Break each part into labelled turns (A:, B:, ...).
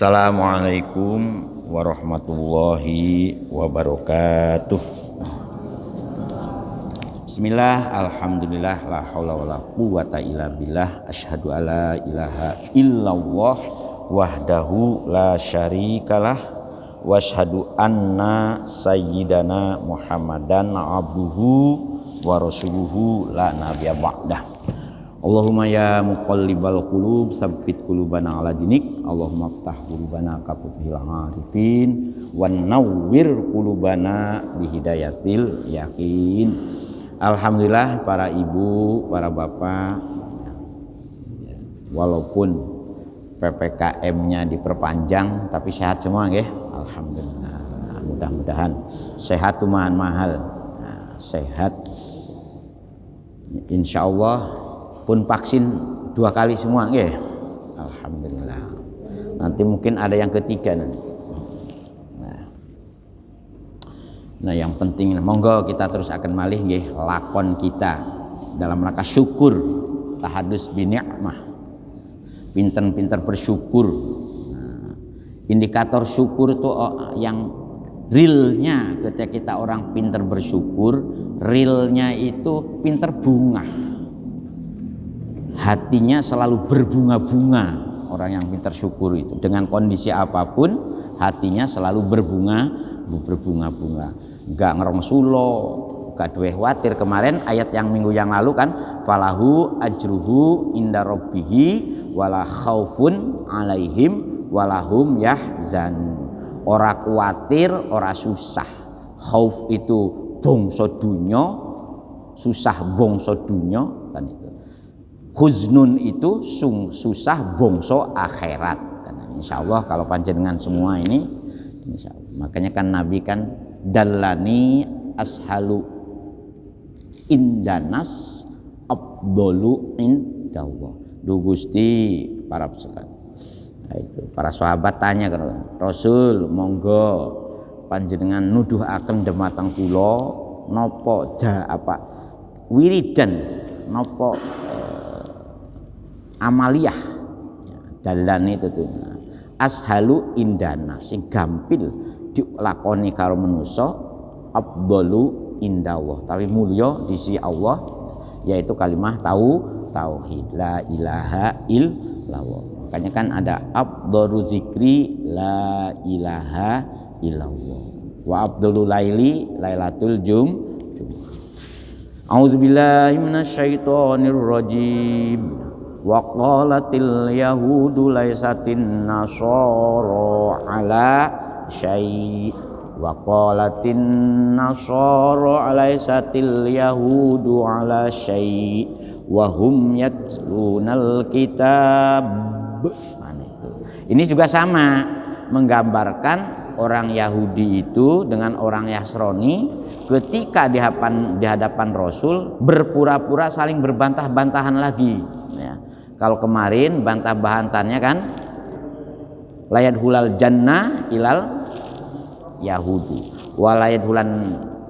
A: Assalamualaikum warahmatullahi wabarakatuh. Bismillah, alhamdulillah, la haula wala quwata illa billah, asyhadu alla ilaha illallah wahdahu la syarikalah wa asyhadu anna sayyidana Muhammadan abduhu wa rasuluhu la nabiyya ba'dah. Allahumma ya muqallibal qulub tsabbit qulubana ala dinik. Allahumma iftah qulubana ka futhil arifin wan nawwir qulubana bihidayatil yakin. Alhamdulillah para ibu, para bapak, walaupun PPKM-nya diperpanjang tapi sehat semua nggih. Alhamdulillah. Mudah-mudahan sehat tuman mahal. Sehat insyaallah pun vaksin 2 kali semua nggih. Alhamdulillah. Nanti mungkin ada yang ketiga nanti. Nah, yang penting monggo kita terus akan malih nggih lakon kita dalam rangka syukur tahadus bi ni'mah. Pinter-pinter bersyukur. Nah, indikator syukur itu yang realnya ketika kita orang pinter bersyukur, realnya itu pinter bunga. Hatinya selalu berbunga-bunga. Orang yang pintar syukur itu dengan kondisi apapun hatinya selalu berbunga-bunga. Enggak ngerongsulo, enggak duwe khawatir. Kemarin ayat yang minggu yang lalu kan falahu ajruhu inda rabbihi wala khaufun alaihim walahum yahzan. Ora kuatir, ora susah. Khauf itu bangsa dunya, susah bangsa dunya kan itu. Huznun itu susah bongso akhirat. Insya Allah kalau panjenengan semua ini, insya Allah. Makanya kan Nabi kan dalani ashalu indanas abdolu indallah. Gusti para pesukan. Nah, itu para sahabat tanya ke Rasul, monggo panjenengan nuduh akan dematang kula nopo wiridan nopo amaliyah dalan itu tuh ashalu indana sing gampil dilakoni karo manusa afdalu indallah tapi mulya di sisi Allah yaitu kalimah tauhid la ilaha illallah. Makanya kan ada afdalu zikri la ilaha illallah wa afdalu laili lailatul jumu'ah. A'udzubillahi minasyaitonir rajim. Wa qalatil yahudu laisatin nasara ala syai' wa qalatin nasara laisatil yahudu ala syai' wa hum yatlunal kitab. Ini juga sama menggambarkan orang Yahudi itu dengan orang Nasrani ketika di hadapan Rasul berpura-pura saling berbantah-bantahan lagi ya. Kalau kemarin bantah-bantahannya kan layad hulal jannah ilal yahudi walayad hulan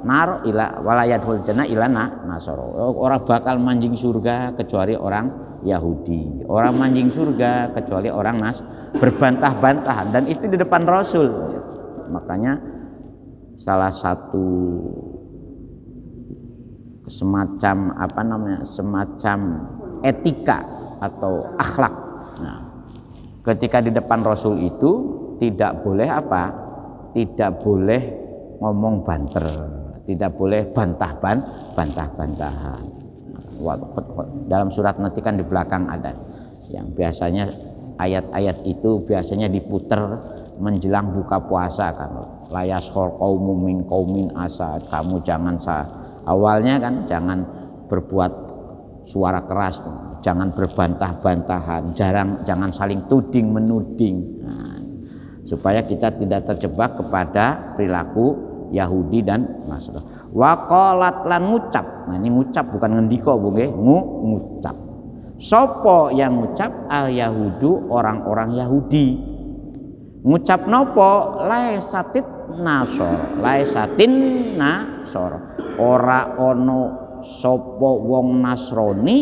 A: nar ila walayad hul jannah ila nasoro. Orang bakal manjing surga kecuali orang Yahudi, orang manjing surga kecuali orang berbantah-bantahan dan itu di depan Rasul. Makanya salah satu semacam semacam etika atau akhlak. Nah, ketika di depan Rasul itu tidak boleh tidak boleh ngomong banter, tidak boleh bantah-bantahan. Dalam surat nanti kan di belakang ada yang biasanya ayat-ayat itu biasanya diputer menjelang buka puasa kan. La yaskhor qaumun min qaumin asa, kamu jangan awalnya kan jangan berbuat suara keras, jangan berbantah-bantahan, jangan saling tuding menuding. Nah, supaya kita tidak terjebak kepada perilaku Yahudi dan Nasrani. Wa qalat lan ngucap. Nah, ini ngucap bukan ngendika Bu nggih, ngucap. Sopo yang ngucap al yahudu orang-orang Yahudi. Ngucap nopo laisatin nasor. Ora ono sopo wong Nasrani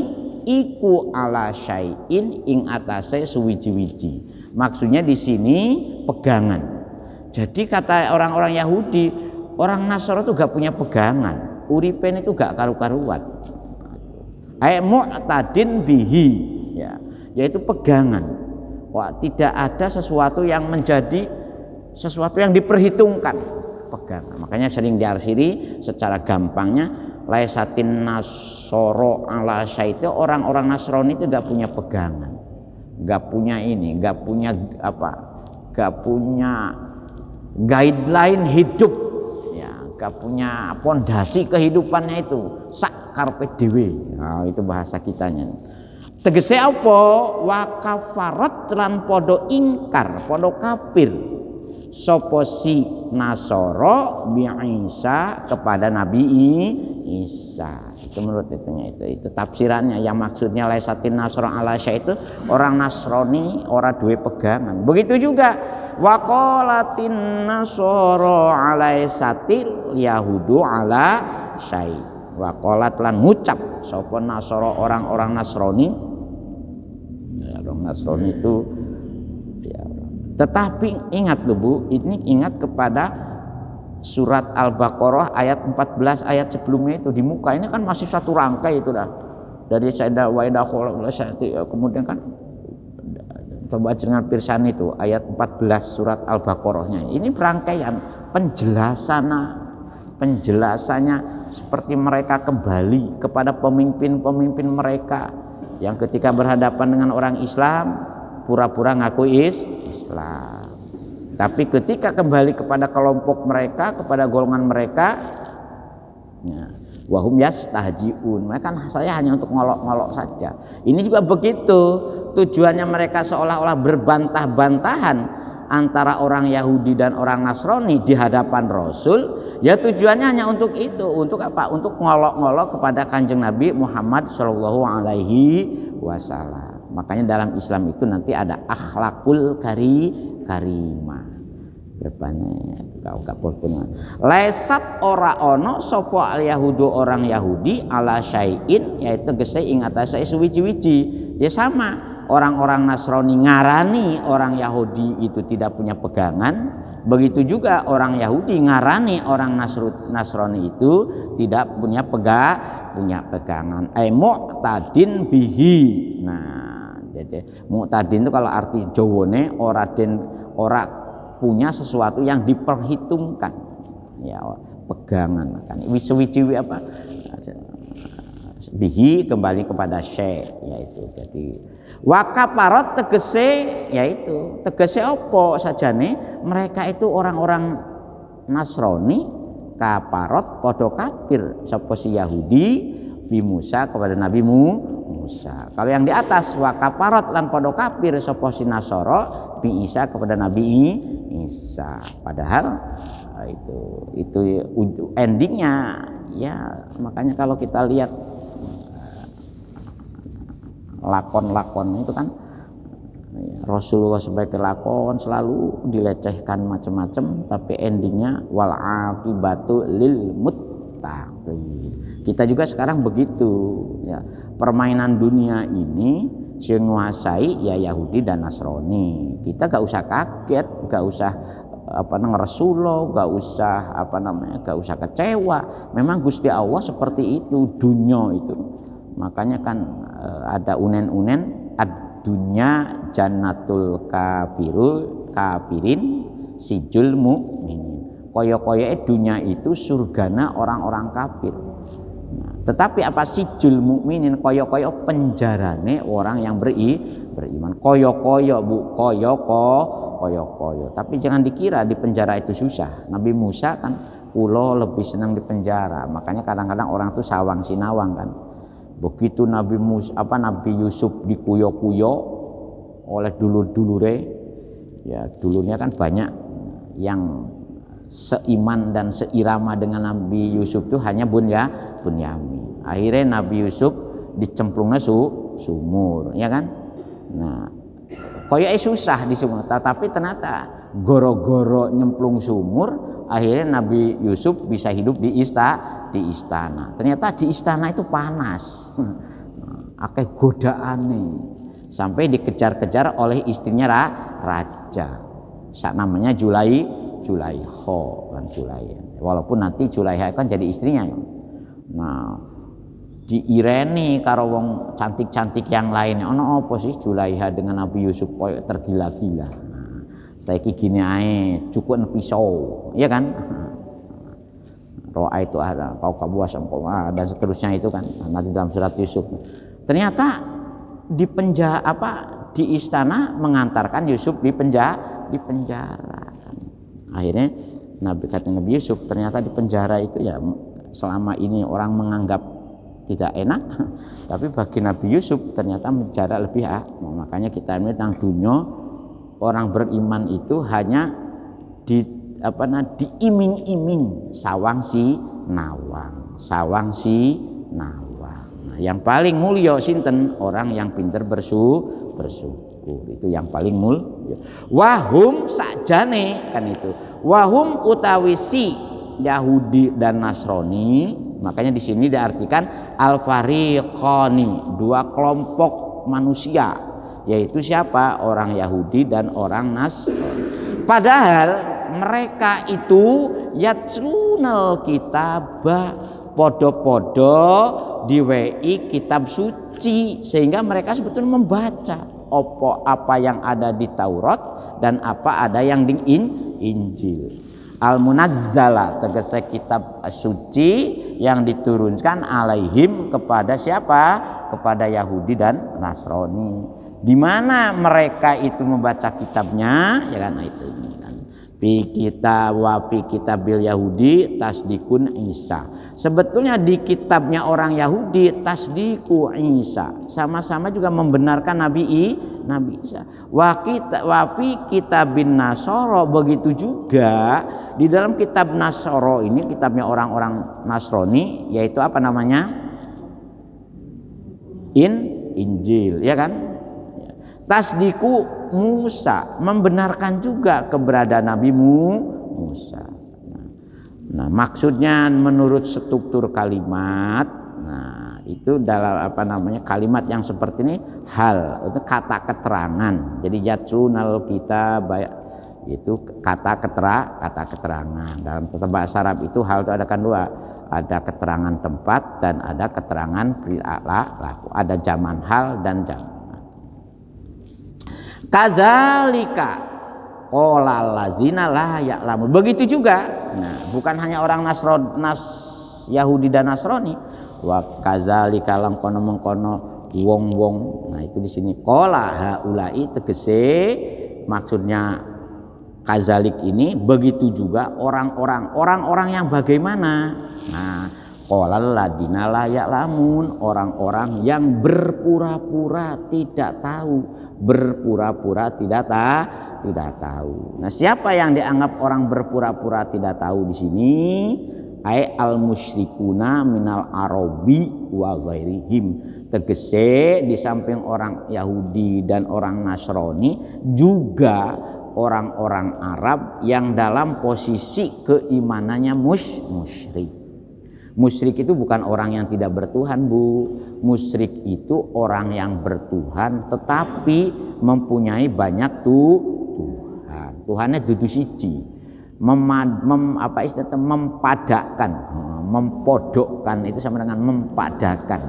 A: iku ala syai'in ing atase suwiji-wiji. Maksudnya di sini pegangan. Jadi kata orang-orang Yahudi, orang Nasrani itu gak punya pegangan. Uripen itu gak karu-karuan. Mu'tadin bihi, ya, yaitu pegangan. Wah, tidak ada sesuatu yang menjadi sesuatu yang diperhitungkan, pegangan. Makanya sering diarsiri secara gampangnya laisatin nasoro ala syaita, orang-orang Nasrani itu gak punya pegangan, gak punya ini, gak punya apa, gak punya guideline hidup, ya, gak punya pondasi kehidupannya itu sak karpe dhewe. Nah, itu bahasa kitanya. Tegese apa? Wa kafarat lan podo ingkar, podo kafir sapa si Nasara bi Isa kepada Nabi Isa. Itu menurut itu tafsirannya. Yang maksudnya laisatin Nasra ala syai itu orang Nasrani ora duwe pegangan. Begitu juga waqalatin nasara alaisatil yahudu ala syai. Waqalat lan ngucap sapa Nasara orang-orang Nasrani, ya, orang Nasrani itu ya. Tetapi ingat loh Bu, ini ingat kepada surat Al-Baqarah ayat 14 ayat sebelumnya itu di muka ini kan masih satu rangkai itu dah. Dari Sayyidah Waidah kemudian kan coba jangan pirsan itu ayat 14 surat Al-Baqarahnya. Ini perangkaian penjelasannya seperti mereka kembali kepada pemimpin-pemimpin mereka yang ketika berhadapan dengan orang Islam pura-pura ngaku Islam, tapi ketika kembali kepada kelompok mereka, kepada golongan mereka, ya, wahum yastahjiun, mereka saya hanya untuk ngolok-ngolok saja. Ini juga begitu, tujuannya mereka seolah-olah berbantah-bantahan antara orang Yahudi dan orang Nasrani di hadapan Rasul. Ya tujuannya hanya untuk itu, untuk apa? Untuk ngolok-ngolok kepada Kanjeng Nabi Muhammad Shallallahu Alaihi Wasallam. Makanya dalam Islam itu nanti ada akhlakul karimah. Depannya kau punya. Lesat ora ono sopo al Yahudu orang Yahudi ala syai'in, yaitu gese ing atase suwiji-wiji. Ya sama, orang-orang Nasrani ngarani orang Yahudi itu tidak punya pegangan. Begitu juga orang Yahudi ngarani orang Nasrani itu tidak punya pegangan. Mu'tadin bihi. Nah, jadi mu'tadin itu kalau arti Jawane ora punya sesuatu yang diperhitungkan, ya, pegangan kan. Wiji apa? Bihi kembali kepada syai, yaitu jadi wakaparot tegese, yaitu tegese opo sajane mereka itu orang-orang Nasrani kaparot podo kafir sapa si Yahudi bi Musa kepada Nabi Musa. Kalau yang di atas wakaparot lan podo kafir sapa si Nasara bi Isa kepada Nabi Isa. Padahal itu endingnya, ya. Makanya kalau kita lihat lakon-lakon itu kan Rasulullah sebagai lakon selalu dilecehkan macam-macam, tapi endingnya wal aqibatu lil muttaqin. Kita juga sekarang begitu, ya. Permainan dunia ini yang menguasai ya Yahudi dan Nasrani. Kita gak usah kaget, gak usah ngeresulo, gak usah kecewa. Memang Gusti Allah seperti itu dunia itu. Makanya kan ada unen-unen ad-dunya jannatul kafirin sijul mukminin. Koyo-koyoke dunia itu surgana orang-orang kafir. Nah, tetapi apa sijul mukminin, koyo-koyo penjarane orang yang beriman. Koyo-koyo Bu, koyo-koyo. Tapi jangan dikira di penjara itu susah. Nabi Musa kan kula lebih senang di penjara. Makanya kadang-kadang orang tuh sawang sinawang kan. Begitu Nabi Yusuf dikuyo-kuyo oleh dulur-dulure, ya dulurnya kan banyak yang seiman dan seirama dengan Nabi Yusuf itu hanya Bunyamin. Akhirnya Nabi Yusuf dicemplungnya sumur, ya kan? Nah, koyoknya susah di sumur, tapi ternyata goro-goro nyemplung sumur, akhirnya Nabi Yusuf bisa hidup di istana. Ternyata di istana itu panas, akeh godaane. sampai dikejar-kejar oleh istrinya raja. Namanya Julaiho kan Julaiha. Walaupun nanti Julaiha kan jadi istrinya. Nah, diireni karo wong cantik-cantik yang lain. Ono apa sih Julaiha dengan Nabi Yusuf koyo tergila-gila. Nah, saiki gini ae, cukup pisau, ya kan? Roa itu ada kau kabuas dan seterusnya itu kan nanti dalam surat Yusuf. Ternyata di istana mengantarkan Yusuf di penjara. Akhirnya kata Nabi Yusuf, ternyata di penjara itu ya selama ini orang menganggap tidak enak, tapi bagi Nabi Yusuf ternyata penjara lebih makanya kita ini tentang dunia orang beriman itu hanya diiming-iming sawang si nawang. Nah, yang paling mulia sinten? Orang yang pinter bersyukur. Itu yang paling mulia. Wahum sakjane kan itu. Wahum utawi si Yahudi dan Nasrani, makanya di sini diartikan al-fariqani, dua kelompok manusia, yaitu siapa? Orang Yahudi dan orang Nasrani. Padahal mereka itu yatlunal kitabah, podo-podo diwei kitab suci, sehingga mereka sebetulnya membaca apa yang ada di Taurat dan apa ada yang di Injil. Al-munazzala tegese kitab suci yang diturunkan alaihim kepada siapa? Kepada Yahudi dan Nasrani. Di mana mereka itu membaca kitabnya, ya kan? Itu kan. Fi kitabil Yahudi tasdikun Isa. Sebetulnya di kitabnya orang Yahudi tasdiku Isa, sama-sama juga membenarkan Nabi Isa. Wa fi kitabin Nasoro, begitu juga di dalam kitab Nasoro ini, kitabnya orang-orang Nasrani, yaitu apa namanya? Injil, ya kan? Tasdiku Musa, membenarkan juga keberadaan Nabi Musa. Nah, maksudnya menurut struktur kalimat, nah itu dalam kalimat yang seperti ini hal, itu kata keterangan. Jadi yatsunal kita itu kata keterangan. Dalam bahasa Arab itu hal itu ada dua, ada keterangan tempat dan ada keterangan perilaku, ada zaman hal dan zaman. Kazalika qolal lazina la ya'lamun. Begitu juga. Nah, bukan hanya orang Yahudi dan Nasrani. Wa kazalika lan kono wong-wong. Nah, itu di sini qola haulai tegese, maksudnya kazalik ini begitu juga orang-orang yang bagaimana? Nah, qolal ladina la ya'lamun, orang-orang yang berpura-pura tidak tahu, tidak tahu. Nah, siapa yang dianggap orang berpura-pura tidak tahu di sini? Ai al musyrikuna minal arabi wa ghairihim. Tegese di samping orang Yahudi dan orang Nasrani juga orang-orang Arab yang dalam posisi keimanannya musyrik. Musyrik itu bukan orang yang tidak bertuhan, Bu. Musyrik itu orang yang bertuhan tetapi mempunyai banyak Tuhan. Tuhannya dudu siji. Mempadakkan, mempodokkan itu sama dengan mempadakan.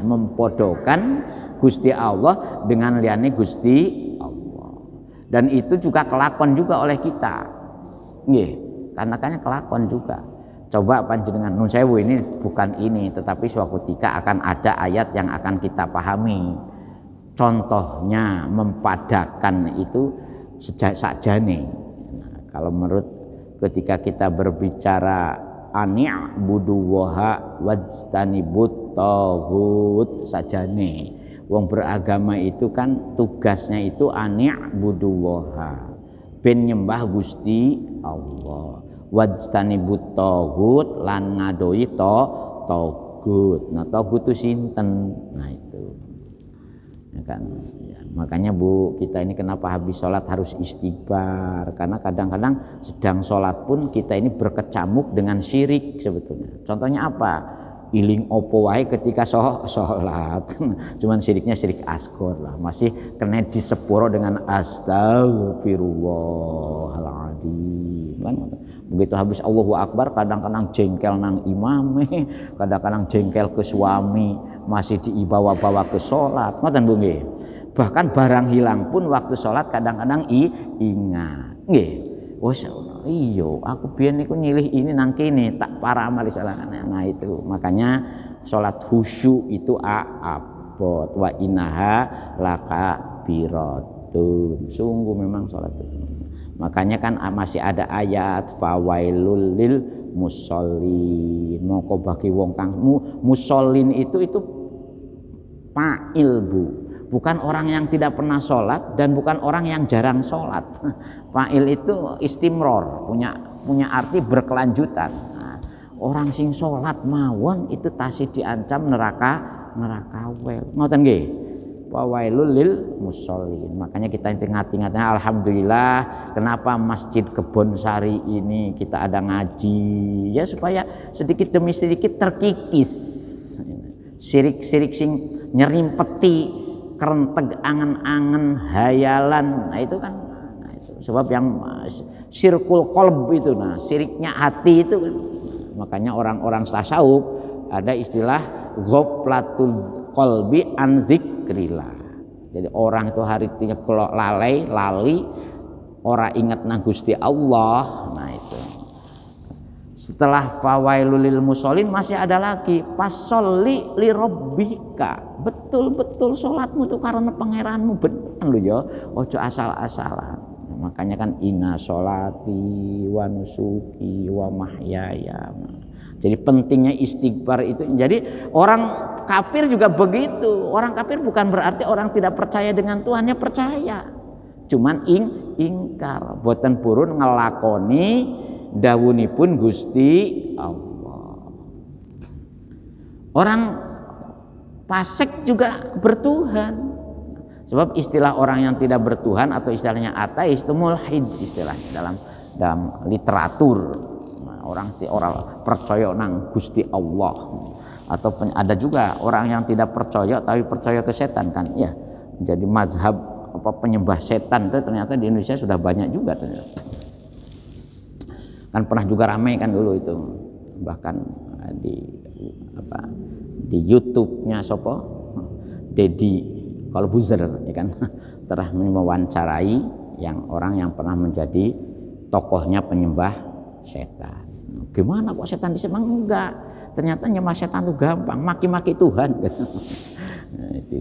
A: Mempodokkan Gusti Allah dengan liyane Gusti Allah. Dan itu juga kelakon juga oleh kita. Nggih, karena kelakon juga. Coba panjenengan nun sewu, ini bukan ini, tetapi suatu ketika akan ada ayat yang akan kita pahami. Contohnya mempadakan itu sakjane. Nah, kalau menurut ketika kita berbicara ani'buduwaha wajtanibut taghut sajane. Wong beragama itu kan tugasnya itu ani'buduwaha, ben nyembah Gusti Allah. Wajtanibut taghut lan ngadoi taghut. Nah, taghut itu sinten? Nah, itu. Ya kan? Ya, makanya Bu, kita ini kenapa habis sholat harus istighfar, karena kadang-kadang sedang sholat pun kita ini berkecamuk dengan syirik sebetulnya. Contohnya apa? iling opo wae ketika sholat. Cuman syiriknya syirik asghar lah, masih kena disepuro dengan astagfirullahaladzim kan. Begitu habis Allahu Akbar kadang-kadang jengkel nang imam, kadang-kadang jengkel ke suami, masih dibawa-bawa ke sholat, ngoten Bu nggih. Bahkan barang hilang pun waktu sholat kadang-kadang ingat nggih. Wes iya aku biyen niku nyilih ini nang kene tak para amal salah. Nah itu makanya sholat khusyuk itu abot wa inaha lakabiratun. Sungguh memang sholat itu. Makanya kan masih ada ayat fawailul lil musallin. Moko bagi wong kang musallin itu fa'il Bu. Bukan orang yang tidak pernah sholat dan bukan orang yang jarang sholat. Fa'il itu istimror, punya arti berkelanjutan. Nah, orang sing sholat mawon itu tasih diancam neraka wel. Ngoten nggih. Wawailul lil musallin. Makanya kita ingat-ingatnya alhamdulillah kenapa Masjid Kebonsari ini kita ada ngaji ya supaya sedikit demi sedikit terkikis sirik-sirik sing nyerimpeti kerenteg angen-angen hayalan. Nah itu kan itu sebab yang sirkul qalb itu, nah siriknya hati itu kan. Makanya orang-orang tasawuf ada istilah ghaflatul qalbi an zikrillah. Jadi orang itu hari tiap kalau lali ora ingat nang Gusti Allah. Nah itu setelah fawailul lil musallin masih ada lagi pasolli li rabbika. Betul-betul sholatmu itu karena pangeranmu beneran lho ya, ojo asal-asalan. Nah, makanya kan inna sholati wa nusuki wa mahyaya. Jadi pentingnya istighfar itu. Jadi orang kafir juga begitu. Orang kafir bukan berarti orang tidak percaya dengan Tuhannya, percaya. Cuman ingkar, boten purun ngelakoni dawunipun Gusti Allah. Orang fasik juga bertuhan. Sebab istilah orang yang tidak bertuhan atau istilahnya ateis itu mulhid istilahnya dalam literatur. Nah, orang percaya nang Gusti Allah. Atau ada juga orang yang tidak percaya tapi percaya ke setan kan. Ya, menjadi mazhab penyembah setan itu ternyata di Indonesia sudah banyak juga ternyata. Kan pernah juga ramai kan dulu itu. Bahkan di YouTube-nya sopo Deddy Corbuzier ya kan telah mewawancarai orang yang pernah menjadi tokohnya penyembah setan. Gimana kok setan disembah? Enggak, ternyata nyembah setan itu gampang, maki-maki Tuhan. Nah, itu.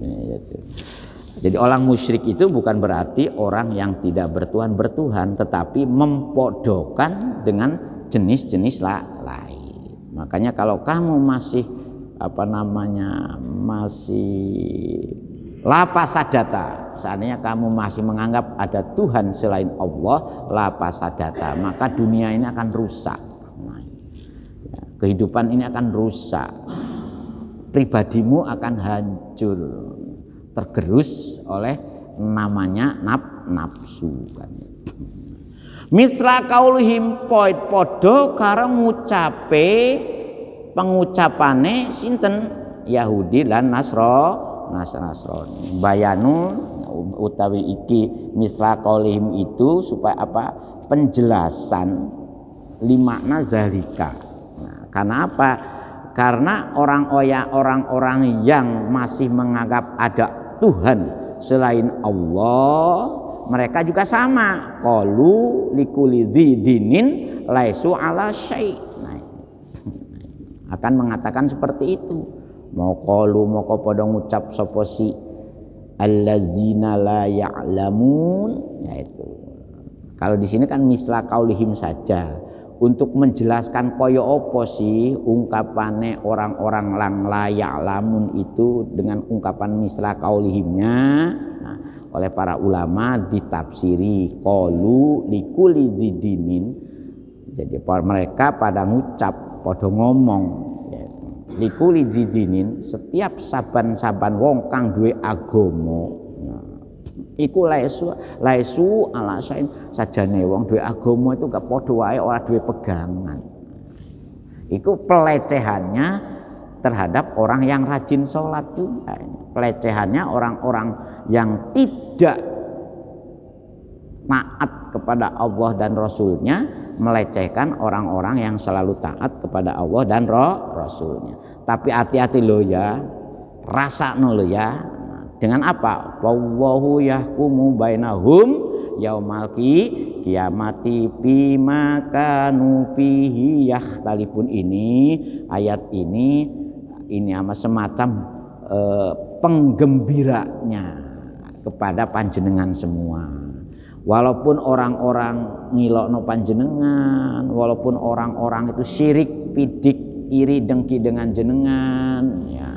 A: Jadi orang musyrik itu bukan berarti orang yang tidak bertuhan, tetapi mempodokan dengan jenis-jenis lain. Makanya kalau kamu masih lapasadata, seandainya kamu masih menganggap ada Tuhan selain Allah, lapasadata, maka dunia ini akan rusak. Nah, ya, kehidupan ini akan rusak, pribadimu akan hancur, tergerus oleh namanya nafsu kan. Misla kaulihim podo karo pengucapane sinten Yahudi lan Nasrani. Bayanun utawi iki misla qaulihim itu supaya apa? Penjelasan limakna zalika. Nah, karena apa? Karena orang-orang yang masih menganggap ada Tuhan selain Allah, mereka juga sama. Qalu likulli dinin laisu ala syai'. Akan mengatakan seperti itu. Mau qalu moko padha ngucap sapa si allazina la ya'lamun, yaitu kalau di sini kan misla qaulihim saja untuk menjelaskan kaya apa sih ungkapane orang-orang lang la ya'lamun itu dengan ungkapan misla qaulihimnya. Nah, oleh para ulama ditafsiri qalu likulli dinin. Jadi mereka pada ngucap padha ngomong ya, likuli didinin setiap saban-saban wong kang duwe agama. Nah, iku laisu ala sain sajane wong duwe agama itu gak padha wae ora duwe pegangan. Iku pelecehannya terhadap orang yang rajin sholat juga. Pelecehannya orang-orang yang tidak taat kepada Allah dan Rasulnya melecehkan orang-orang yang selalu taat kepada Allah dan Rasulnya. Tapi hati-hati lo ya, rasakno lo ya. Dengan apa? Wallahu yahkumu bainahum yaumal kiamati bima kanu fihi yakhtalifun. Ini ayat ini semacam penggembiranya kepada panjenengan semua. Walaupun orang-orang ngilokno panjenengan, walaupun orang-orang itu syirik, pidik, iri, dengki dengan jenengan, ya.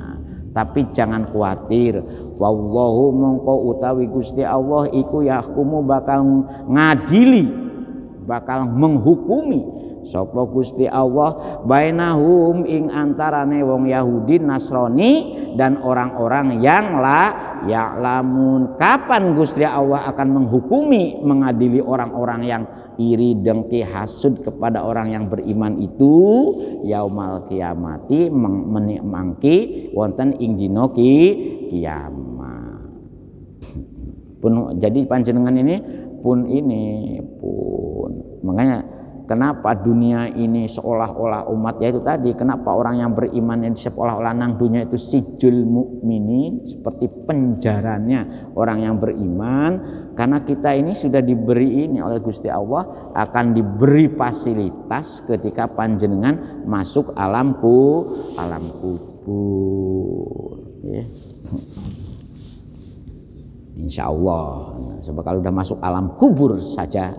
A: Tapi jangan khawatir, wallahu mongko utawi Gusti Allah iku yahkumu bakal ngadili, bakal menghukumi sapa Gusti Allah bainahum ing antarane wong Yahudi Nasrani dan orang-orang yang ya'lamun. Kapan Gusti Allah akan menghukumi, mengadili orang-orang yang iri, dengki, hasud kepada orang yang beriman itu? Yaumal kiamati, mangki wonten ing dina kiamat. Jadi panjenengan ini pun makanya kenapa dunia ini seolah-olah umat, yaitu tadi kenapa orang yang beriman ini seolah-olah nang dunia itu sijul mukminin, seperti penjaranya orang yang beriman, karena kita ini sudah diberi ini oleh Gusti Allah, akan diberi fasilitas ketika panjenengan masuk alam kubur ya. Insya Allah. Sebab kalau sudah masuk alam kubur saja,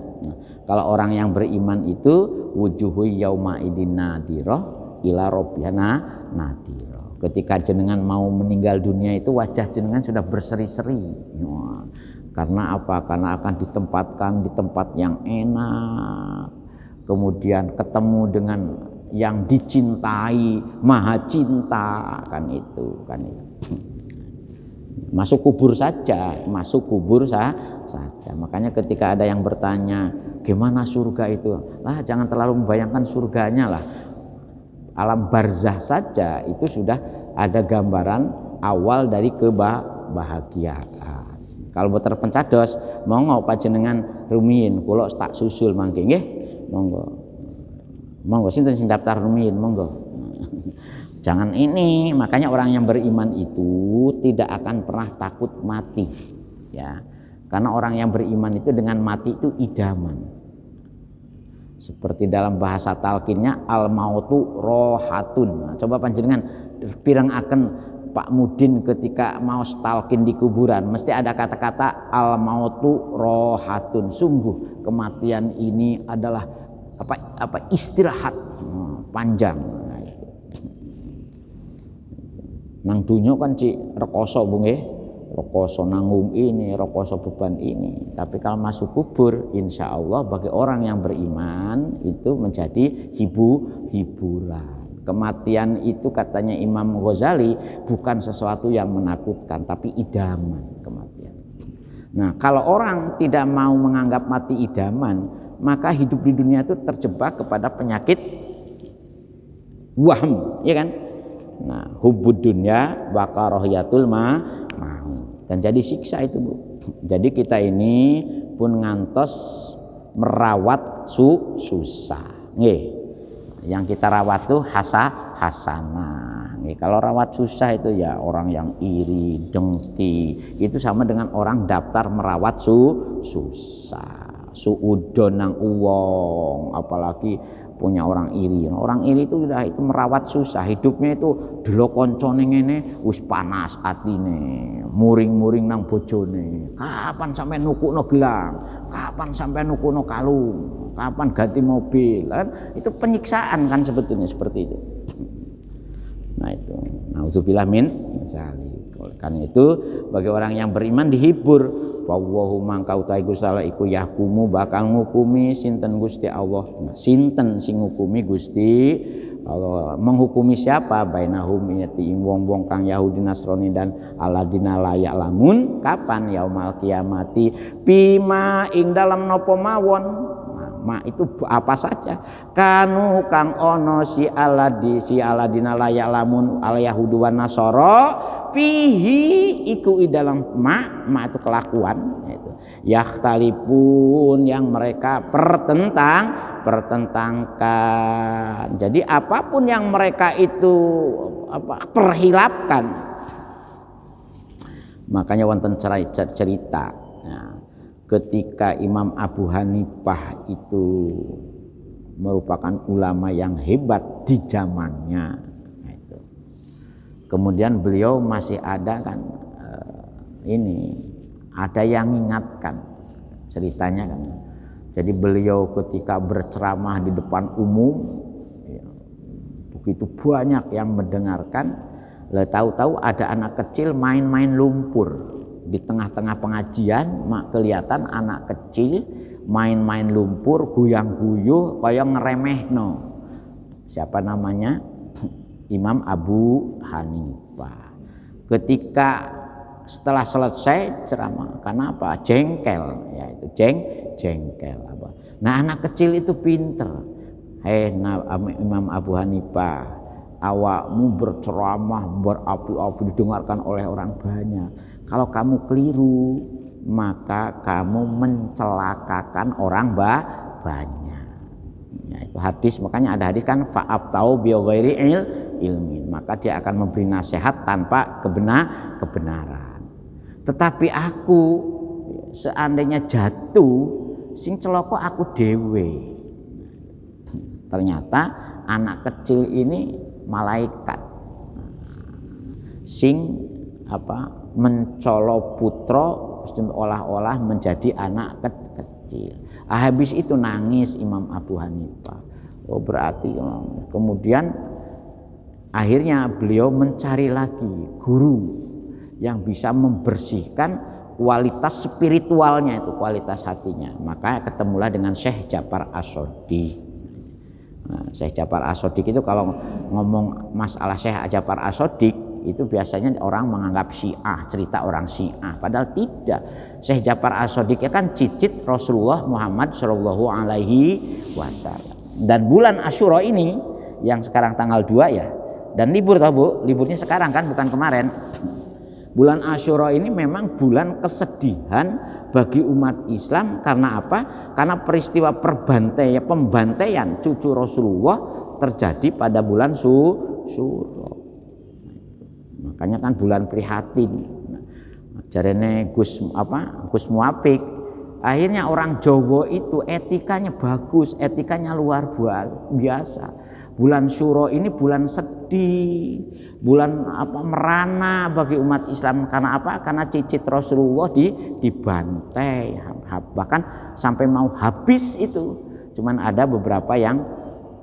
A: kalau orang yang beriman itu wujuhu yauma idin nadirah ila rabbina nadirah. Ketika jenengan mau meninggal dunia itu wajah jenengan sudah berseri-seri. Karena apa? Karena akan ditempatkan di tempat yang enak. Kemudian ketemu dengan yang dicintai, maha cinta, kan itu. Masuk kubur saja. Makanya ketika ada yang bertanya, gimana surga itu? Lah, jangan terlalu membayangkan surganya lah. Alam barzah saja itu sudah ada gambaran awal dari kebahagiaan. Kalau boten pencados, monggo panjenengan rumiyin kula tak susul mangke nggih. Monggo sinten sing daftar rumiyin monggo. Jangan ini, makanya orang yang beriman itu tidak akan pernah takut mati, ya. Karena orang yang beriman itu dengan mati itu idaman. Seperti dalam bahasa talqinnya al mautu rohatun. Nah, coba panjenengan pirengaken Pak Mudin ketika mau talqin di kuburan, mesti ada kata-kata al mautu rohatun. Sungguh kematian ini adalah apa istirahat panjang. Nang dunya kan rekoso bu nggih, rekoso nanggung ini, rekoso beban ini. Tapi kalau masuk kubur, insya Allah bagi orang yang beriman itu menjadi hiburan. Kematian itu katanya Imam Ghazali bukan sesuatu yang menakutkan, tapi idaman kematian. Nah, kalau orang tidak mau menganggap mati idaman, maka hidup di dunia itu terjebak kepada penyakit wahm, ya kan? Nah, hubbud dunya wa karahiyatul maut. Dan jadi siksa itu, Bu. Jadi kita ini pun ngantos merawat susah. Nggih. Yang kita rawat tuh hasanah. Nggih, kalau rawat susah itu ya orang yang iri, dengki. Itu sama dengan orang daftar merawat susah. Suudon nang uwong, apalagi punya orang iri. Orang iri itu sudah itu merawat susah, hidupnya itu delok koncone ngene wis panas atine, muring-muring nang bojone. Kapan sampai nukukno gelang? Kapan sampai nukukno kalung? Kapan ganti mobil? Kan itu penyiksaan kan sebetulnya seperti itu. Nah itu, nauzubillah min dzalik. Karena itu bagi orang yang beriman dihibur. Wallahu mangkau ta Gusti Allah iku yahkumu bakal ngukumi sinten Gusti Allah. Nah, sinten sing ngukumi Gusti Allah. Menghukumi siapa? Bainahum yati ing wong-wong kang Yahudi Nasrani dan aladina layak lamun kapan yaumal kiamati bima ing dalam napa mawon. Nah, ma itu apa saja. Kanu kang ono si aladina layak lamun al yahudu wan nasara fihi iku dalam ma itu kelakuan itu yakhtalifun yang mereka pertentangkan. Jadi apapun yang mereka itu perhilapkan, makanya wonten cerita ketika Imam Abu Hanifah itu merupakan ulama yang hebat di zamannya. Kemudian beliau masih ada kan, ini ada yang mengingatkan ceritanya kan. Jadi beliau ketika berceramah di depan umum, begitu banyak yang mendengarkan. Tahu-tahu ada anak kecil main-main lumpur. Di tengah-tengah pengajian mak kelihatan anak kecil main-main lumpur guyang-guyuh kaya ngeremehno. Siapa namanya? Imam Abu Hanifah. Ketika setelah selesai ceramah, karena apa? Jengkel, ya itu jengkel apa. Nah anak kecil itu pinter. Imam Abu Hanifah, awakmu berceramah berapi-api didengarkan oleh orang banyak. Kalau kamu keliru, maka kamu mencelakakan orang banyak. Ya, itu hadis, makanya ada hadis kan fa'abtau bi ghairi ilmi, maka dia akan memberi nasihat tanpa kebenaran. Tetapi aku seandainya jatuh, sing celaka aku dhewe. Ternyata anak kecil ini malaikat sing mencolo putra olah-olah menjadi anak kecil. Habis itu nangis Imam Abu Hanifah. Oh berarti kemudian akhirnya beliau mencari lagi guru yang bisa membersihkan kualitas spiritualnya itu, kualitas hatinya. Maka ketemulah dengan Syekh Ja'far As-Shadiq. Nah, Syekh Ja'far As-Shadiq itu kalau ngomong masalah Syekh Ja'far As-Shadiq itu biasanya orang menganggap Syiah, cerita orang Syiah, padahal tidak. Syekh Ja'far As-Shadiq kan cicit Rasulullah Muhammad Shallallahu Alaihi Wasallam. Dan bulan Asyura ini yang sekarang tanggal 2 ya, dan libur tau Bu, liburnya sekarang kan bukan kemarin. Bulan Asyura ini memang bulan kesedihan bagi umat Islam. Karena apa? Karena peristiwa pembantaian cucu Rasulullah terjadi pada bulan Syura. Makanya kan bulan prihatin. Jarene Gus Muafik, akhirnya orang Jawa itu etikanya bagus, etikanya luar biasa. Bulan Syuro ini bulan sedih, bulan merana bagi umat Islam. Karena apa? Karena cicit Rasulullah dibantai, bahkan sampai mau habis itu. Cuman ada beberapa yang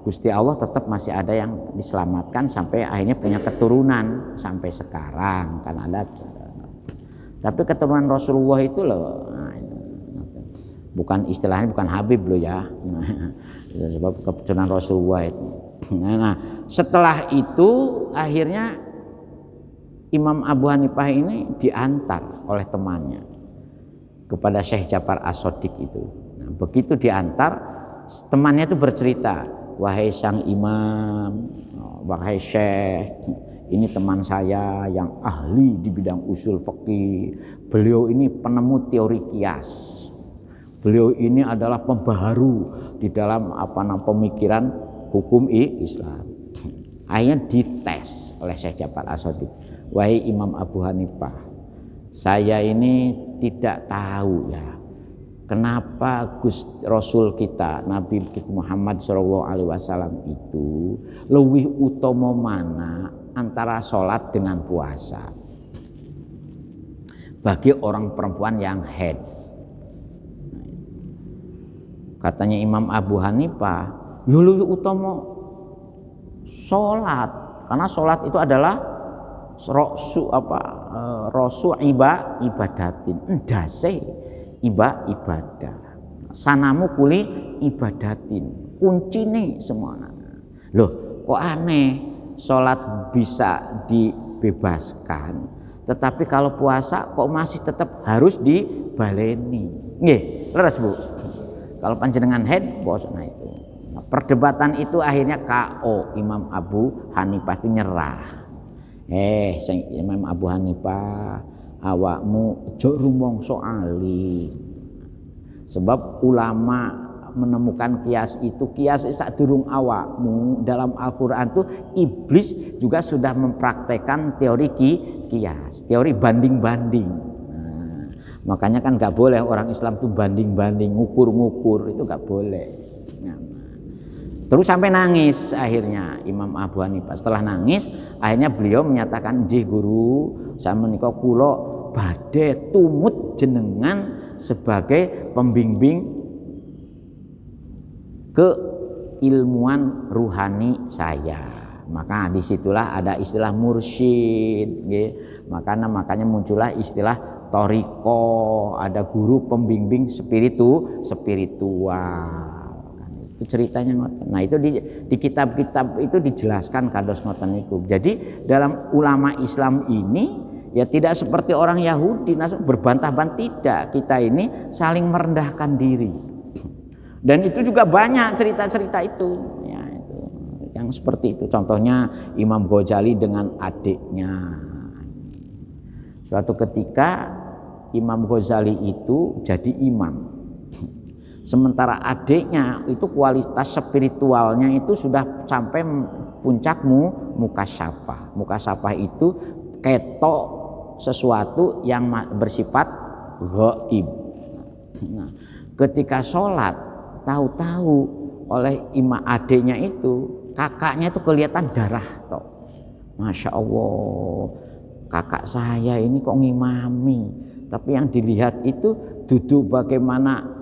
A: Gusti Allah tetap masih ada yang diselamatkan sampai akhirnya punya keturunan sampai sekarang kan ada. Tapi keturunan Rasulullah itu loh, bukan istilahnya bukan Habib loh ya. Sebab keturunan Rasulullah itu. Nah, setelah itu akhirnya Imam Abu Hanifah ini diantar oleh temannya kepada Syekh Ja'far As-Shadiq itu. Nah, begitu diantar, temannya itu bercerita, wahai sang imam, wahai syekh, ini teman saya yang ahli di bidang usul fikih. Beliau ini penemu teori kias. Beliau ini adalah pembaharu di dalam pemikiran hukum Islam. Akhirnya dites oleh Syekh Ja'far As-Shadiq. Wahai Imam Abu Hanifah, saya ini tidak tahu ya, kenapa Rasul kita Nabi kita Muhammad SAW itu lebih utama mana antara sholat dengan puasa bagi orang perempuan yang haid. Katanya Imam Abu Hanifah, ya lebih utama sholat, karena sholat itu adalah rosu ibadatin, endase ibadah, sanamu kuli ibadatin, kuncine semua. Loh kok aneh, sholat bisa dibebaskan, tetapi kalau puasa kok masih tetap harus dibaleni. Nggih, leres Bu.
B: Kalau panjenengan haid puasa. Nah itu. Nah, perdebatan itu akhirnya KO. Imam Abu Hanifah itu nyerah. Imam Abu Hanifah, awakmu ojo rumangsa ali. Sebab ulama menemukan kias itu, kias sadurung awakmu. Dalam Al-Quran itu iblis juga sudah mempraktekkan teori kias, teori banding-banding. Nah, makanya kan gak boleh orang Islam itu banding-banding, ngukur-ngukur, itu gak boleh. Nah, terus sampai nangis akhirnya Imam Abu Hanifah. Setelah nangis akhirnya beliau menyatakan, "Nggih guru, samenika kula badhe tumut jenengan sebagai pembimbing keilmuan ruhani saya." Maka disitulah ada istilah mursyid, makanya muncullah istilah toriko, ada guru pembimbing spiritual. Itu ceritanya ngoten. Nah itu di kitab-kitab itu dijelaskan kados ngoten niku. Jadi dalam ulama Islam ini ya tidak seperti orang Yahudi berbantah-bantah, tidak. Kita ini saling merendahkan diri. Dan itu juga banyak cerita-cerita itu, ya, itu yang seperti itu. Contohnya Imam Ghazali dengan adiknya. Suatu ketika Imam Ghazali itu jadi imam, sementara adiknya itu kualitas spiritualnya itu sudah sampai puncakmu mukasyafah. Mukasyafah itu ketok sesuatu yang bersifat gaib. Nah, ketika sholat tahu-tahu oleh imam adiknya itu, kakaknya itu kelihatan darah toh. Masya Allah, kakak saya ini kok ngimami, tapi yang dilihat itu duduk bagaimana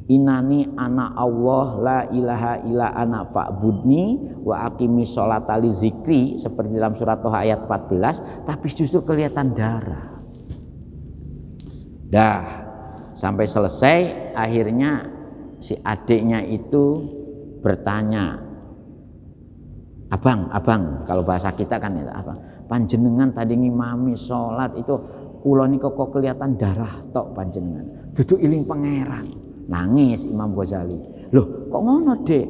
B: inani ana Allah la ilaha illa ana fa'budni wa aqimi sholata li zikri, seperti dalam surat Toha ayat 14, tapi justru kelihatan darah. Sampai selesai akhirnya si adiknya itu bertanya, abang, kalau bahasa kita kan itu apa? Panjenengan tadi ngimami sholat itu kula niku kok kelihatan darah tok panjenengan. Duduk iling pangeran. Nangis Imam Ghazali. Loh, kok ngono, Dek?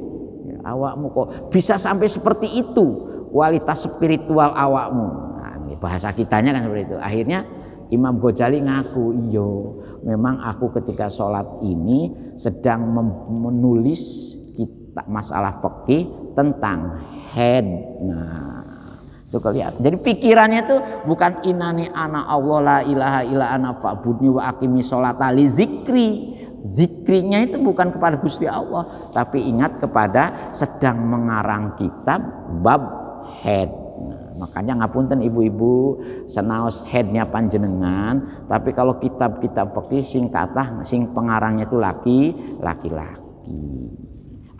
B: Ya, awakmu kok bisa sampai seperti itu kualitas spiritual awakmu. Nah, bahasa kitanya kan seperti itu. Akhirnya Imam Ghazali ngaku, iyo, memang aku ketika sholat ini sedang menulis kitab masalah fikih tentang haid. Nah, itu kelihatan. Jadi pikirannya tuh bukan inani ana Allah la ilaha illa ana fa'budni wa aqimi sholata li zikri. Zikrinya itu bukan kepada Gusti Allah, tapi ingat kepada sedang mengarang kitab bab haid. Makanya ngapunten ibu-ibu senaos headnya panjenengan, tapi kalau kitab-kitab fikih sing kathah sing pengarangnya itu laki-laki.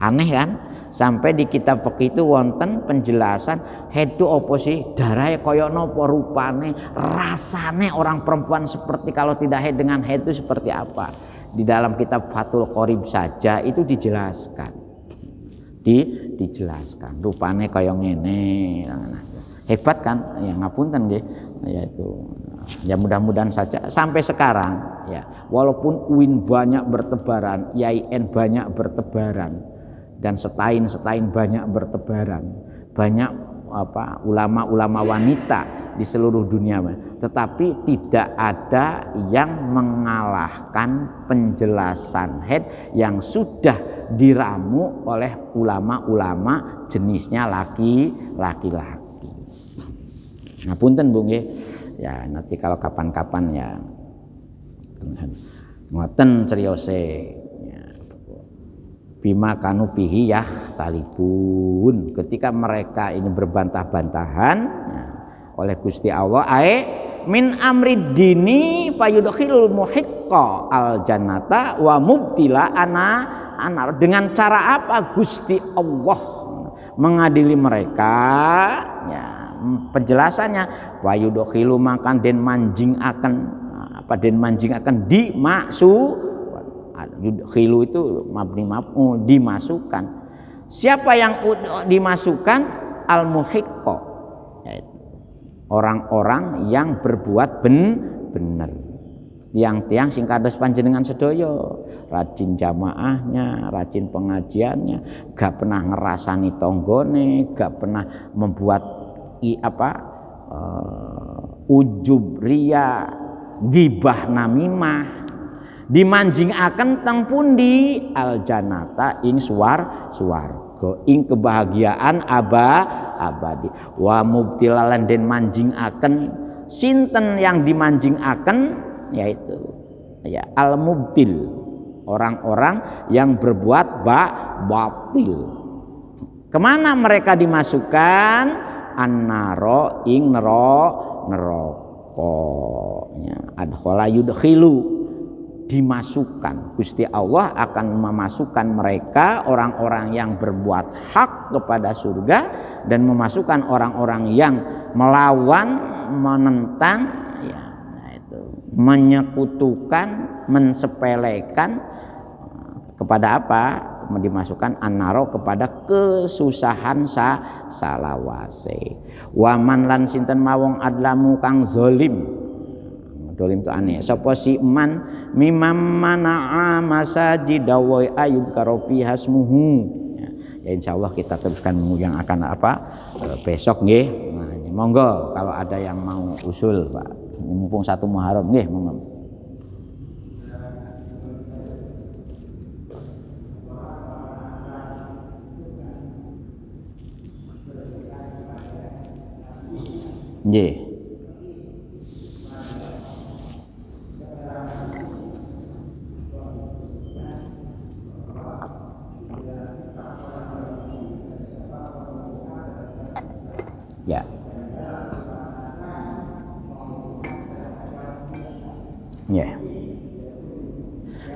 B: Aneh kan? Sampai di kitab fikih itu wonten penjelasan head itu apa sih? Darahnya koyo napa rupane, rasane orang perempuan seperti kalau tidak head dengan head itu seperti apa? Di dalam kitab Fathul Qorib saja itu dijelaskan. Dijelaskan. Rupane koyo ngene. Hebat kan, ya ngapunten nggih, ya itu. Ya mudah-mudahan saja sampai sekarang ya, walaupun UIN banyak bertebaran, IAIN banyak bertebaran, dan setain banyak bertebaran, banyak ulama-ulama wanita di seluruh dunia, tetapi tidak ada yang mengalahkan penjelasan haid yang sudah diramu oleh ulama-ulama jenisnya laki-laki. Nah punten Bu nggih. Ya nanti kalau kapan-kapan ya ngoten criose. Ya. Bima kanu fihi talibun. Ketika mereka ini berbantah-bantahan ya, oleh Gusti Allah min amri dini fayudkhilul muhiqqa al jannata wa mubtila ana. Dengan cara apa Gusti Allah mengadili mereka ya? Penjelasannya wayudkhilu makan den manjing akan dimasuk. Yudkhilu itu mabni maf'ul, dimasukkan. Siapa yang dimasukkan? Al muhiqqo, yaitu orang-orang yang berbuat benar.
A: tiang-tiang sing kados panjenengan sedaya, rajin jamaahnya, rajin pengajiannya, gak pernah ngerasani tonggone, gak pernah membuat ujub ria, gibah namimah, dimanjingaken teng pundi al jannata ing swarga, ing kebahagiaan abadi. Wa mubtilalan den manjingaken sinten yang dimanjingaken, yaitu ya al mubtil, orang-orang yang berbuat batil. Kemana mereka dimasukkan? Annaro ing neraka, ya adkhala yudkhilu, dimasukkan. Gusti Allah akan memasukkan mereka, orang-orang yang berbuat hak kepada surga, dan memasukkan orang-orang yang melawan, menentang, ya, itu menyekutukan, mensepelekan kepada apa? Dimasukkan annaro kepada kesusahan salawase. Waman lan sinten mawong adlamu kang zalim. Dolim itu aneh. Sapa si man mimam mana'a masajida wa ayudkara fiha ismuhu. Ya insyaallah kita teruskan yang akan besok nggih. Nah, monggo kalau ada yang mau usul, Pak. Mumpung 1 Muharram nggih, monggo. Nggih. Ya. Ya.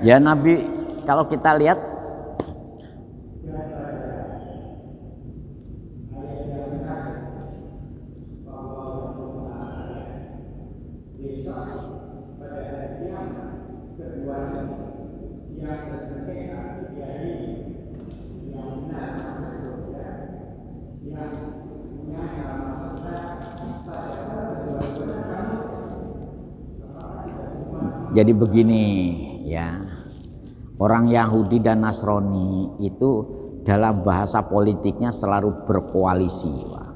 A: Ya Nabi, kalau kita lihat jadi begini ya, orang Yahudi dan Nasrani itu dalam bahasa politiknya selalu berkoalisi. Wah.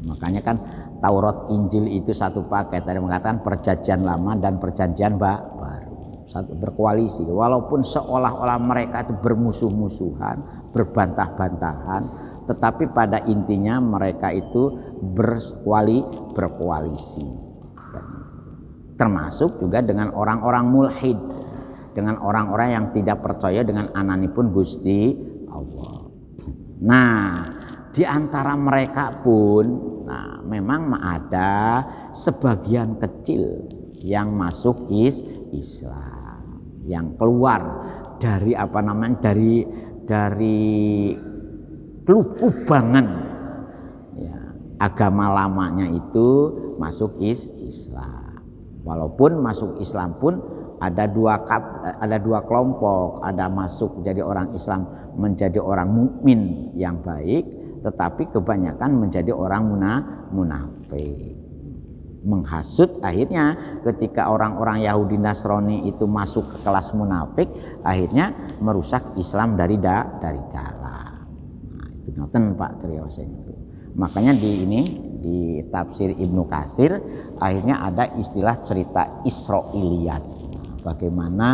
A: Makanya kan Taurat Injil itu satu paket, tadi mengatakan perjanjian lama dan perjanjian baru, satu berkoalisi. Walaupun seolah-olah mereka itu bermusuh-musuhan, berbantah-bantahan, tetapi pada intinya mereka itu berkoalisi. Termasuk juga dengan orang-orang mulhid, dengan orang-orang yang tidak percaya dengan ananipun Gusti Allah. Nah, di antara mereka pun, nah memang ada sebagian kecil yang masuk Islam, yang keluar dari dari kubangan ya, agama lamanya itu masuk Islam. Walaupun masuk Islam pun ada dua kelompok, ada masuk jadi orang Islam menjadi orang mukmin yang baik, tetapi kebanyakan menjadi orang munafik. Menghasut, akhirnya ketika orang-orang Yahudi Nasrani itu masuk ke kelas munafik, akhirnya merusak Islam dari dalam. Nah, itu ngoten Pak Triyose itu. Makanya di tafsir Ibnu Katsir akhirnya ada istilah cerita Israiliyat. Bagaimana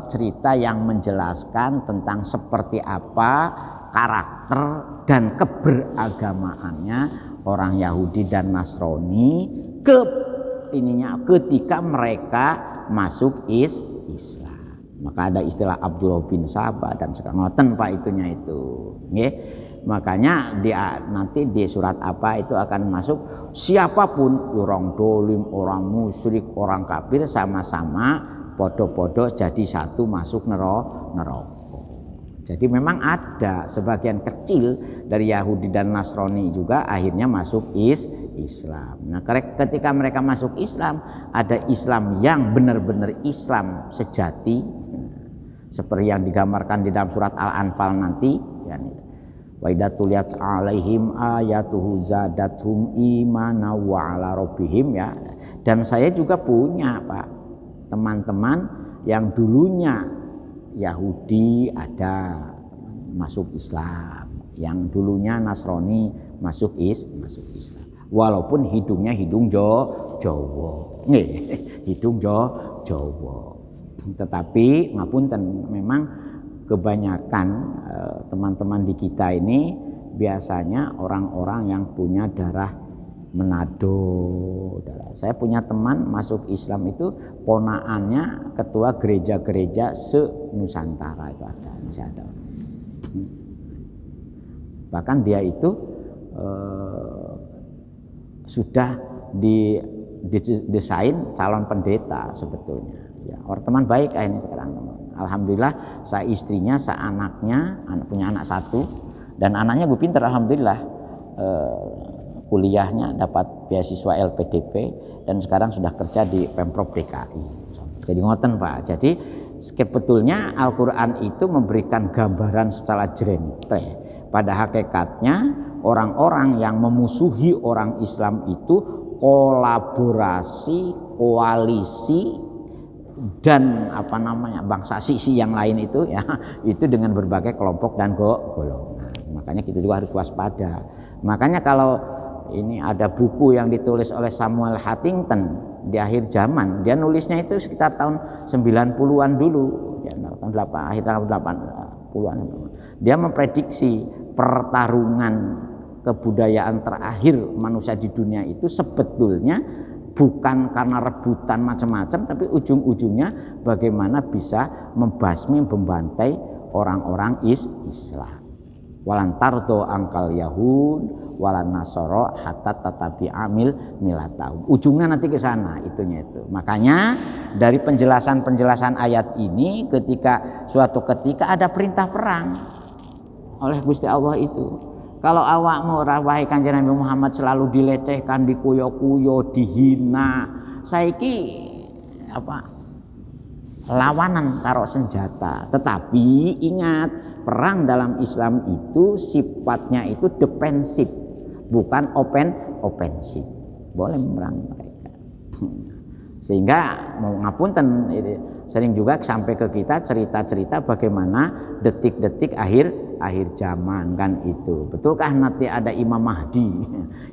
A: cerita yang menjelaskan tentang seperti apa karakter dan keberagamaannya orang Yahudi dan Nasrani ketika mereka masuk Islam. Maka ada istilah Abdullah bin Sabah dan sekarang ngoten Pak itunya itu. Nggih. Makanya nanti di surat apa itu akan masuk siapapun, orang dolim, orang musyrik, orang kafir, sama-sama podo-podo jadi satu masuk neraka. Jadi memang ada sebagian kecil dari Yahudi dan Nasrani juga akhirnya masuk Islam. Nah, ketika mereka masuk Islam, ada Islam yang benar-benar Islam sejati, seperti yang digambarkan di dalam surat Al-Anfal nanti. Ya, Wa idza tuliyat 'alaihim ayatuhu zadathum imana wa 'ala rabbihim ya. Dan saya juga punya Pak teman-teman yang dulunya Yahudi ada masuk Islam, yang dulunya Nasrani masuk Islam. Walaupun hidungnya hidung Jawa. Nih, hidung Jawa. Tetapi ngapunten memang kebanyakan teman-teman di kita ini biasanya orang-orang yang punya darah Manado. Saya punya teman masuk Islam itu ponaannya ketua gereja-gereja se-Nusantara itu ada, masih ada. Bahkan dia itu sudah didesain calon pendeta sebetulnya. Ya, orang teman baik ini sekarang teman. Alhamdulillah, saya istrinya, saya anaknya, punya anak satu, dan anaknya gue pinter alhamdulillah. Kuliahnya dapat beasiswa LPDP dan sekarang sudah kerja di Pemprov DKI. Jadi ngoten Pak. Jadi sebetulnya Al-Quran itu memberikan gambaran secara jrentreh. Pada hakikatnya orang-orang yang memusuhi orang Islam itu kolaborasi, koalisi dan bangsa sisi yang lain itu ya, itu dengan berbagai kelompok dan golongan. Makanya kita juga harus waspada. Makanya kalau ini ada buku yang ditulis oleh Samuel Huntington di akhir zaman, dia nulisnya itu sekitar tahun 90-an dulu ya, akhir tahun 80-an. Dia memprediksi pertarungan kebudayaan terakhir manusia di dunia itu sebetulnya bukan karena rebutan macam-macam, tapi ujung-ujungnya bagaimana bisa membasmi, membantai orang-orang Islam. Walan tardo angkal Yahud walan nasoro hatta tatabi amil milatahum. Ujungnya nanti ke sana itunya itu. Makanya dari penjelasan ayat ini ketika suatu ketika ada perintah perang oleh Gusti Allah itu. Kalau awakmu wahai Kanjeng Nabi Muhammad selalu dilecehkan, dikuyo-kuyo, dihina, saiki lawanan taruh senjata. Tetapi ingat, perang dalam Islam itu sifatnya itu defensif, bukan offensif. Boleh memerangi mereka. Sehingga mau ngapunten sering juga sampai ke kita cerita-cerita bagaimana detik-detik akhir zaman kan itu. Betulkah nanti ada Imam Mahdi?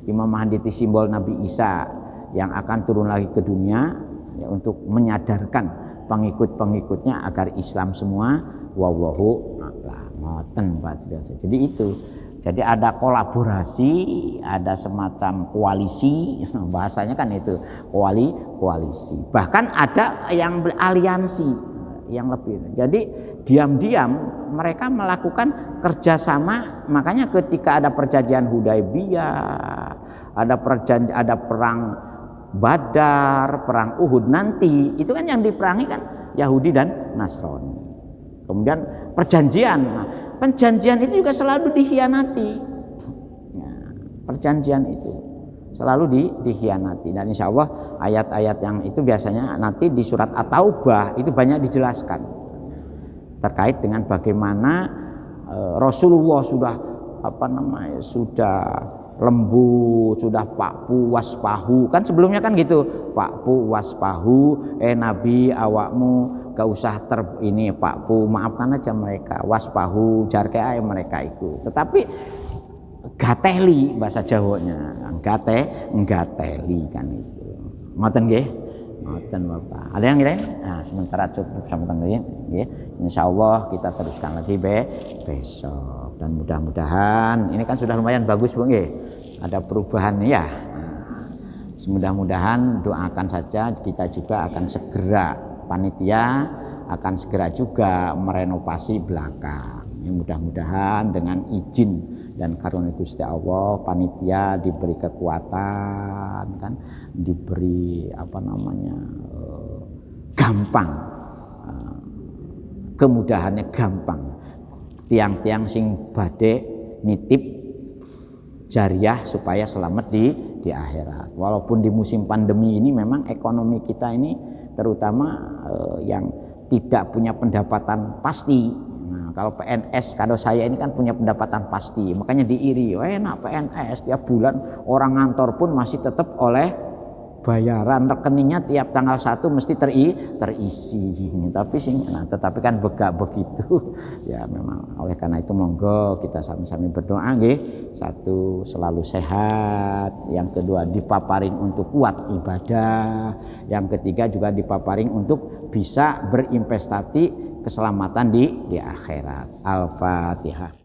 A: Imam Mahdi itu simbol Nabi Isa yang akan turun lagi ke dunia ya, untuk menyadarkan pengikut-pengikutnya agar Islam semua wallahu a'lam. Ngoten Pak. Jadi itu. Jadi ada kolaborasi, ada semacam koalisi, bahasanya kan itu koalisi. Bahkan ada yang aliansi yang lebih. Jadi diam-diam mereka melakukan kerjasama. Makanya ketika ada perjanjian Hudaibiyah, ada perang Badar, perang Uhud nanti, itu kan yang diperangi kan Yahudi dan Nasrani. Kemudian perjanjian itu juga selalu dikhianati. Nah, perjanjian itu selalu dikhianati. Dan insya Allah ayat-ayat yang itu biasanya nanti di surat At-Taubah itu banyak dijelaskan terkait dengan bagaimana Rasulullah sudah sudah lembut, sudah pakpu waspahu, kan sebelumnya kan gitu, pakpu waspahu, Nabi awakmu gak usah pakpu, maafkan aja mereka, waspahu jarke aja mereka itu. Tetapi gateli bahasa Jawanya, gateli kan itu. Ngoten nggih? Ngoten Bapak. Ada yang lain? Nah, sementara cukup sampai tadi nggih. Insyaallah kita teruskan lagi besok. Dan mudah-mudahan ini kan sudah lumayan bagus Bu nggih. Ada perubahan ya. Nah, mudah-mudahan doakan saja kita juga akan segera panitia akan segera juga merenovasi belakang. Ya, mudah-mudahan dengan izin dan karunia Gusti Allah panitia diberi kekuatan kan, diberi gampang, kemudahannya gampang. Tiang-tiang sing badhe nitip jariah supaya selamat di akhirat. Walaupun di musim pandemi ini memang ekonomi kita ini terutama yang tidak punya pendapatan pasti. Nah,
B: kalau PNS, kalau saya ini kan punya pendapatan pasti, makanya diiri, enak PNS tiap bulan orang ngantor pun masih tetap oleh bayaran rekeningnya tiap tanggal 1 mesti terisi. Tetapi kan begak begitu. Ya memang oleh karena itu monggo kita sami-sami berdoa nggih. Satu selalu sehat, yang kedua dipaparing untuk kuat ibadah, yang ketiga juga dipaparing untuk bisa berinvestasi keselamatan di akhirat. Al-Fatihah.